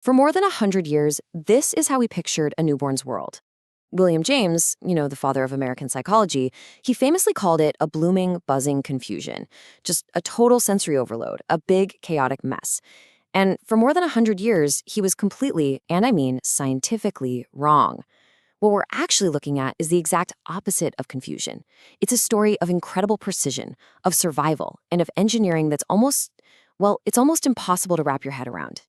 For more than 100 years, this is how we pictured a newborn's world. William James, the father of American psychology, he famously called it a blooming, buzzing confusion. Just a total sensory overload, a big, chaotic mess. And for more than 100 years, he was completely, and I mean scientifically, wrong. What we're actually looking at is the exact opposite of confusion. It's a story of incredible precision, of survival, and of engineering that's it's almost impossible to wrap your head around.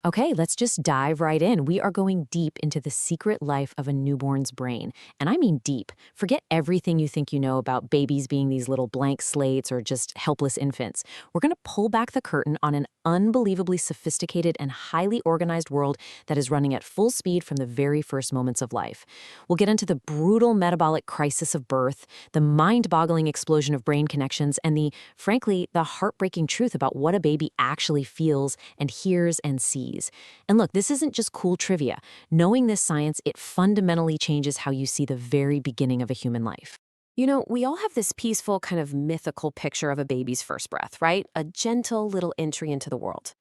Okay, let's just dive right in. We are going deep into the secret life of a newborn's brain. And I mean deep. Forget everything you think you know about babies being these little blank slates or just helpless infants. We're going to pull back the curtain on an unbelievably sophisticated and highly organized world that is running at full speed from the very first moments of life. We'll get into the brutal metabolic crisis of birth, the mind-boggling explosion of brain connections, and frankly, the heartbreaking truth about what a baby actually feels and hears and sees. And look, this isn't just cool trivia. Knowing this science, it fundamentally changes how you see the very beginning of a human life. We all have this peaceful, kind of mythical picture of a baby's first breath, right? A gentle little entry into the world.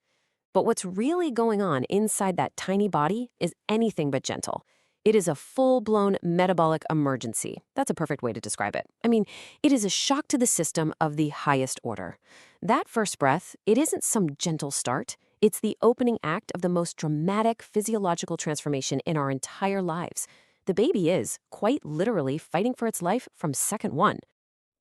But what's really going on inside that tiny body is anything but gentle. It is a full-blown metabolic emergency. That's a perfect way to describe it. I mean, it is a shock to the system of the highest order. That first breath, it isn't some gentle start. It's the opening act of the most dramatic physiological transformation in our entire lives. The baby is, quite literally, fighting for its life from second one.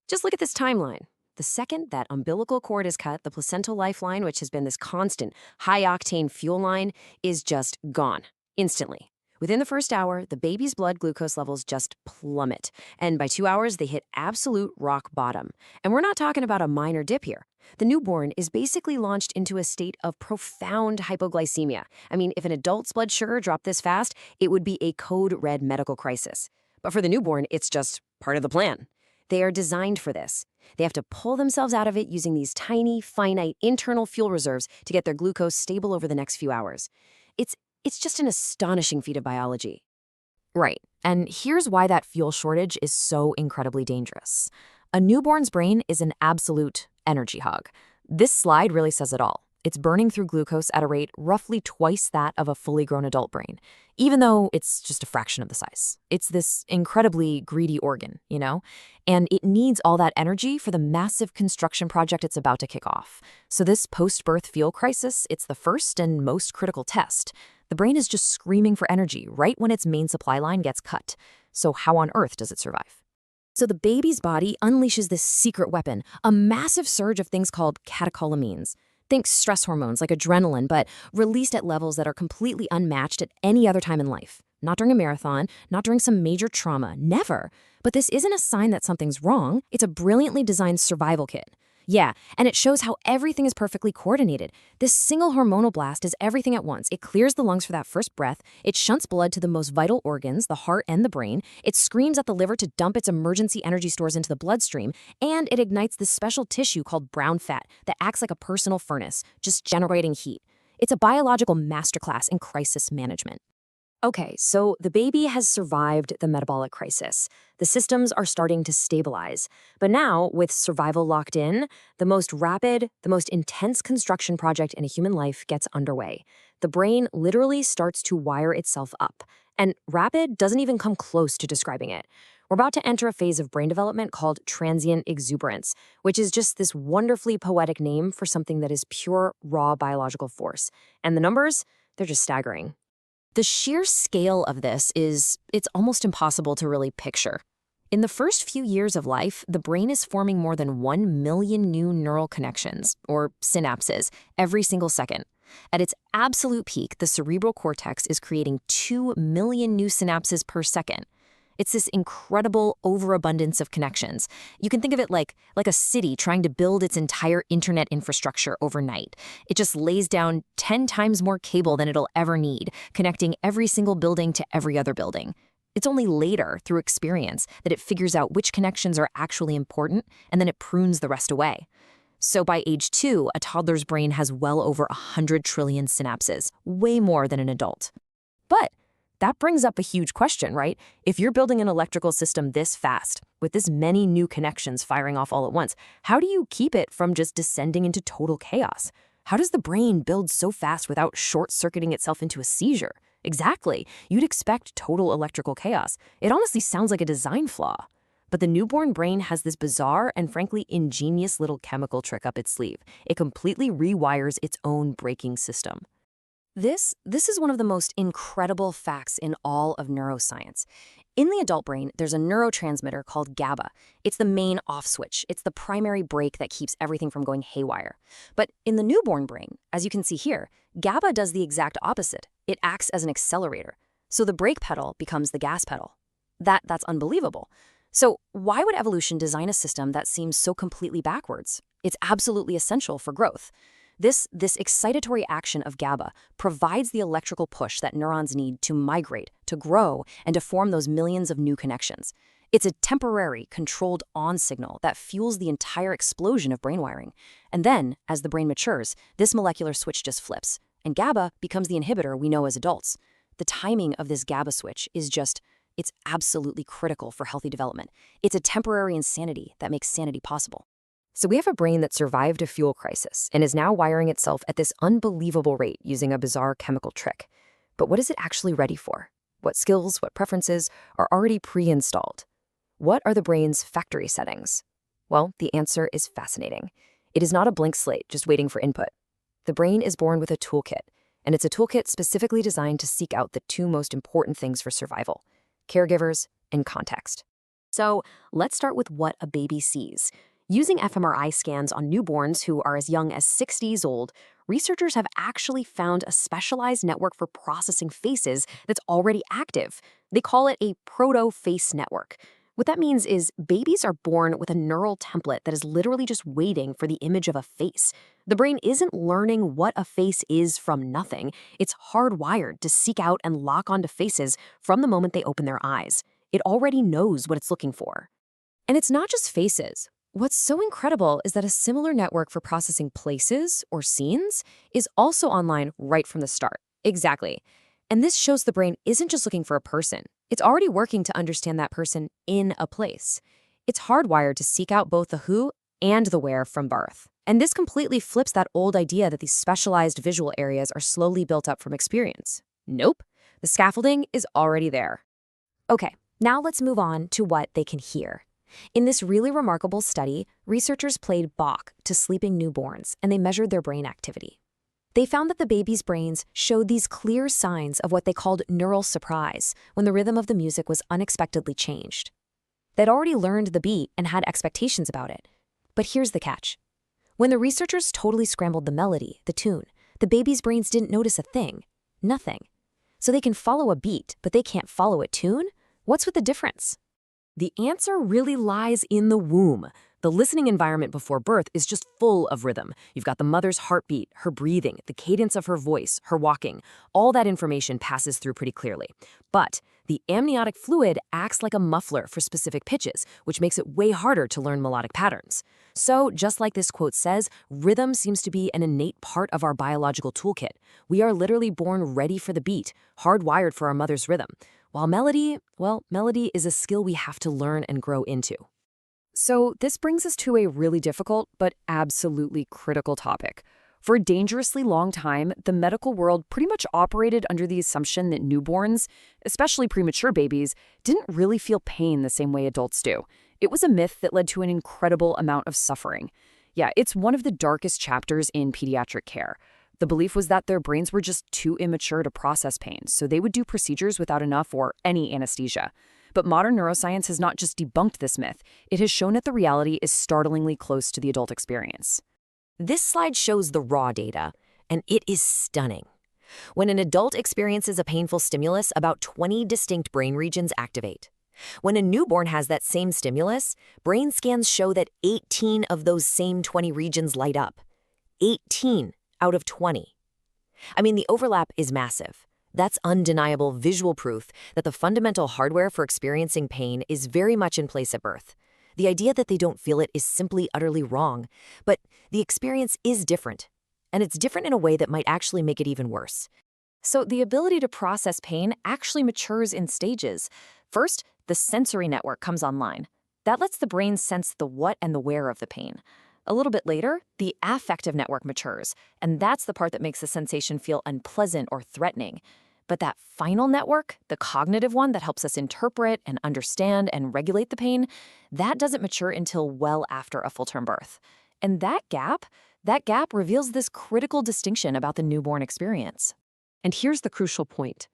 Just look at this timeline. The second that umbilical cord is cut, the placental lifeline, which has been this constant, high-octane fuel line, is just gone, instantly. Within the first hour, the baby's blood glucose levels just plummet. And by 2 hours, they hit absolute rock bottom. And we're not talking about a minor dip here. The newborn is basically launched into a state of profound hypoglycemia. I mean, if an adult's blood sugar dropped this fast, it would be a code red medical crisis. But for the newborn, it's just part of the plan. They are designed for this. They have to pull themselves out of it using these tiny, finite internal fuel reserves to get their glucose stable over the next few hours. It's just an astonishing feat of biology. Right. And here's why that fuel shortage is so incredibly dangerous. A newborn's brain is an absolute energy hog. This slide really says it all. It's burning through glucose at a rate roughly twice that of a fully grown adult brain, even though it's just a fraction of the size. It's this incredibly greedy organ, And it needs all that energy for the massive construction project it's about to kick off. So this post-birth fuel crisis, it's the first and most critical test. The brain is just screaming for energy right when its main supply line gets cut. So how on earth does it survive? So the baby's body unleashes this secret weapon, a massive surge of things called catecholamines. Think stress hormones like adrenaline, but released at levels that are completely unmatched at any other time in life. Not during a marathon, not during some major trauma, never. But this isn't a sign that something's wrong. It's a brilliantly designed survival kit. Yeah, and it shows how everything is perfectly coordinated. This single hormonal blast is everything at once. It clears the lungs for that first breath. It shunts blood to the most vital organs, the heart and the brain. It screams at the liver to dump its emergency energy stores into the bloodstream. And it ignites this special tissue called brown fat that acts like a personal furnace, just generating heat. It's a biological masterclass in crisis management. Okay, so the baby has survived the metabolic crisis. The systems are starting to stabilize. But now, with survival locked in, the most rapid, the most intense construction project in a human life gets underway. The brain literally starts to wire itself up. And rapid doesn't even come close to describing it. We're about to enter a phase of brain development called transient exuberance, which is just this wonderfully poetic name for something that is pure, raw biological force. And the numbers, they're just staggering. The sheer scale of this it's almost impossible to really picture. In the first few years of life, the brain is forming more than 1 million new neural connections, or synapses, every single second. At its absolute peak, the cerebral cortex is creating 2 million new synapses per second. It's this incredible overabundance of connections. You can think of it like a city trying to build its entire internet infrastructure overnight. It just lays down 10 times more cable than it'll ever need, connecting every single building to every other building. It's only later, through experience, that it figures out which connections are actually important, and then it prunes the rest away. So by age 2, a toddler's brain has well over 100 trillion synapses, way more than an adult. But that brings up a huge question, right? If you're building an electrical system this fast, with this many new connections firing off all at once, how do you keep it from just descending into total chaos? How does the brain build so fast without short-circuiting itself into a seizure? Exactly. You'd expect total electrical chaos. It honestly sounds like a design flaw. But the newborn brain has this bizarre and frankly ingenious little chemical trick up its sleeve. It completely rewires its own braking system. This is one of the most incredible facts in all of neuroscience. In the adult brain, there's a neurotransmitter called GABA. It's the main off switch. It's the primary brake that keeps everything from going haywire. But in the newborn brain, as you can see here, GABA does the exact opposite. It acts as an accelerator. So the brake pedal becomes the gas pedal. That's unbelievable. So why would evolution design a system that seems so completely backwards? It's absolutely essential for growth. This excitatory action of GABA provides the electrical push that neurons need to migrate, to grow, and to form those millions of new connections. It's a temporary, controlled on signal that fuels the entire explosion of brain wiring. And then, as the brain matures, this molecular switch just flips, and GABA becomes the inhibitor we know as adults. The timing of this GABA switch is it's absolutely critical for healthy development. It's a temporary insanity that makes sanity possible. So we have a brain that survived a fuel crisis and is now wiring itself at this unbelievable rate using a bizarre chemical trick. But what is it actually ready for? What skills, what preferences are already pre-installed? What are the brain's factory settings? Well, the answer is fascinating. It is not a blank slate just waiting for input. The brain is born with a toolkit, and it's a toolkit specifically designed to seek out the two most important things for survival: caregivers and context. So let's start with what a baby sees. Using fMRI scans on newborns who are as young as 6 days old, researchers have actually found a specialized network for processing faces that's already active. They call it a proto-face network. What that means is babies are born with a neural template that is literally just waiting for the image of a face. The brain isn't learning what a face is from nothing. It's hardwired to seek out and lock onto faces from the moment they open their eyes. It already knows what it's looking for. And it's not just faces. What's so incredible is that a similar network for processing places or scenes is also online right from the start. Exactly. And this shows the brain isn't just looking for a person. It's already working to understand that person in a place. It's hardwired to seek out both the who and the where from birth. And this completely flips that old idea that these specialized visual areas are slowly built up from experience. Nope. The scaffolding is already there. Okay, now let's move on to what they can hear. In this really remarkable study, researchers played Bach to sleeping newborns, and they measured their brain activity. They found that the babies' brains showed these clear signs of what they called neural surprise when the rhythm of the music was unexpectedly changed. They'd already learned the beat and had expectations about it. But here's the catch. When the researchers totally scrambled the melody, the tune, the babies' brains didn't notice a thing. Nothing. So they can follow a beat, but they can't follow a tune? What's with the difference? The answer really lies in the womb. The listening environment before birth is just full of rhythm. You've got the mother's heartbeat, her breathing, the cadence of her voice, her walking. All that information passes through pretty clearly. But the amniotic fluid acts like a muffler for specific pitches, which makes it way harder to learn melodic patterns. So, just like this quote says, rhythm seems to be an innate part of our biological toolkit. We are literally born ready for the beat, hardwired for our mother's rhythm. While melody is a skill we have to learn and grow into. So this brings us to a really difficult but absolutely critical topic. For a dangerously long time, the medical world pretty much operated under the assumption that newborns, especially premature babies, didn't really feel pain the same way adults do. It was a myth that led to an incredible amount of suffering. Yeah, it's one of the darkest chapters in pediatric care. The belief was that their brains were just too immature to process pain, so they would do procedures without enough or any anesthesia. But modern neuroscience has not just debunked this myth, it has shown that the reality is startlingly close to the adult experience. This slide shows the raw data, and it is stunning. When an adult experiences a painful stimulus, about 20 distinct brain regions activate. When a newborn has that same stimulus, brain scans show that 18 of those same 20 regions light up. 18 out of 20. I mean, the overlap is massive. That's undeniable visual proof that the fundamental hardware for experiencing pain is very much in place at birth. The idea that they don't feel it is simply utterly wrong, but the experience is different, and it's different in a way that might actually make it even worse. So the ability to process pain actually matures in stages. First, the sensory network comes online. That lets the brain sense the what and the where of the pain. A little bit later, the affective network matures, and that's the part that makes the sensation feel unpleasant or threatening. But that final network, the cognitive one that helps us interpret and understand and regulate the pain, that doesn't mature until well after a full-term birth. And that gap reveals this critical distinction about the newborn experience. And here's the crucial point.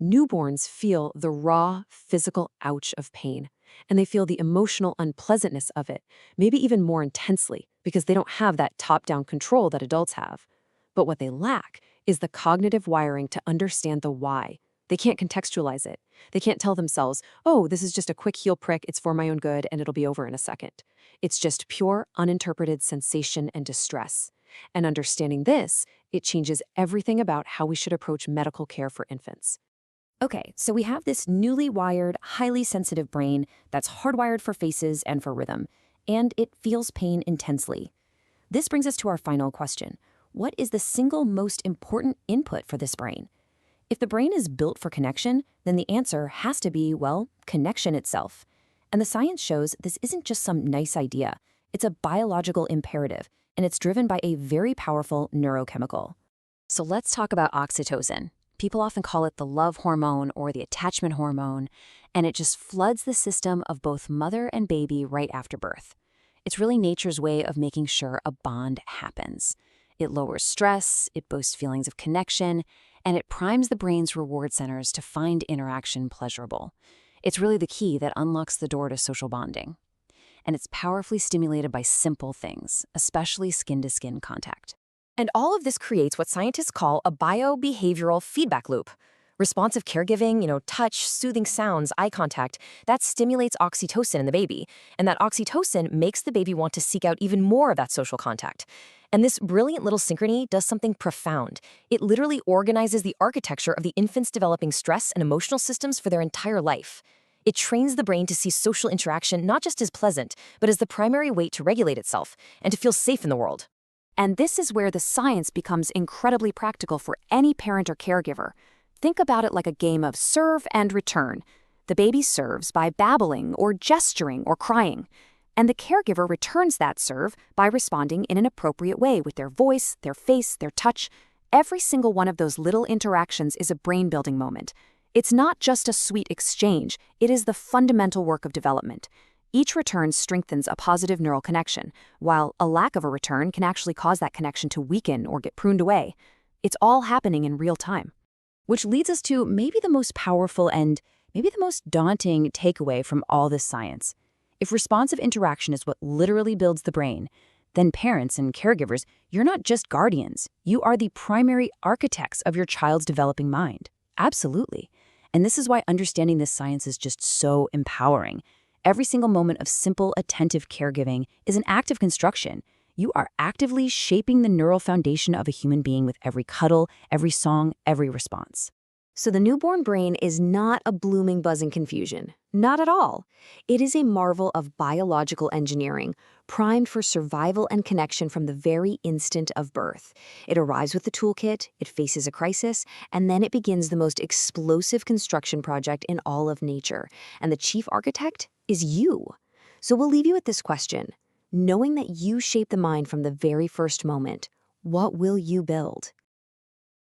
Newborns feel the raw, physical ouch of pain, and they feel the emotional unpleasantness of it, maybe even more intensely, because they don't have that top-down control that adults have. But what they lack is the cognitive wiring to understand the why. They can't contextualize it. They can't tell themselves, oh, this is just a quick heel prick, it's for my own good, and it'll be over in a second. It's just pure, uninterpreted sensation and distress. And understanding this, it changes everything about how we should approach medical care for infants. Okay, so we have this newly wired, highly sensitive brain that's hardwired for faces and for rhythm, and it feels pain intensely. This brings us to our final question. What is the single most important input for this brain? If the brain is built for connection, then the answer has to be, well, connection itself. And the science shows this isn't just some nice idea. It's a biological imperative, and it's driven by a very powerful neurochemical. So let's talk about oxytocin. People often call it the love hormone or the attachment hormone, and it just floods the system of both mother and baby right after birth. It's really nature's way of making sure a bond happens. It lowers stress, it boosts feelings of connection, and it primes the brain's reward centers to find interaction pleasurable. It's really the key that unlocks the door to social bonding. And it's powerfully stimulated by simple things, especially skin-to-skin contact. And all of this creates what scientists call a biobehavioral feedback loop. Responsive caregiving, touch, soothing sounds, eye contact, that stimulates oxytocin in the baby. And that oxytocin makes the baby want to seek out even more of that social contact. And this brilliant little synchrony does something profound. It literally organizes the architecture of the infant's developing stress and emotional systems for their entire life. It trains the brain to see social interaction not just as pleasant, but as the primary way to regulate itself and to feel safe in the world. And this is where the science becomes incredibly practical for any parent or caregiver. Think about it like a game of serve and return. The baby serves by babbling or gesturing or crying, and the caregiver returns that serve by responding in an appropriate way with their voice, their face, their touch. Every single one of those little interactions is a brain-building moment. It's not just a sweet exchange, it is the fundamental work of development. Each return strengthens a positive neural connection, while a lack of a return can actually cause that connection to weaken or get pruned away. It's all happening in real time. Which leads us to maybe the most powerful and maybe the most daunting takeaway from all this science. If responsive interaction is what literally builds the brain, then parents and caregivers, you're not just guardians. You are the primary architects of your child's developing mind. Absolutely. And this is why understanding this science is just so empowering. Every single moment of simple, attentive caregiving is an act of construction. You are actively shaping the neural foundation of a human being with every cuddle, every song, every response. So the newborn brain is not a blooming buzzing confusion. Not at all. It is a marvel of biological engineering, primed for survival and connection from the very instant of birth. It arrives with the toolkit, it faces a crisis, and then it begins the most explosive construction project in all of nature. And the chief architect is you. So we'll leave you with this question. Knowing that you shape the mind from the very first moment, what will you build?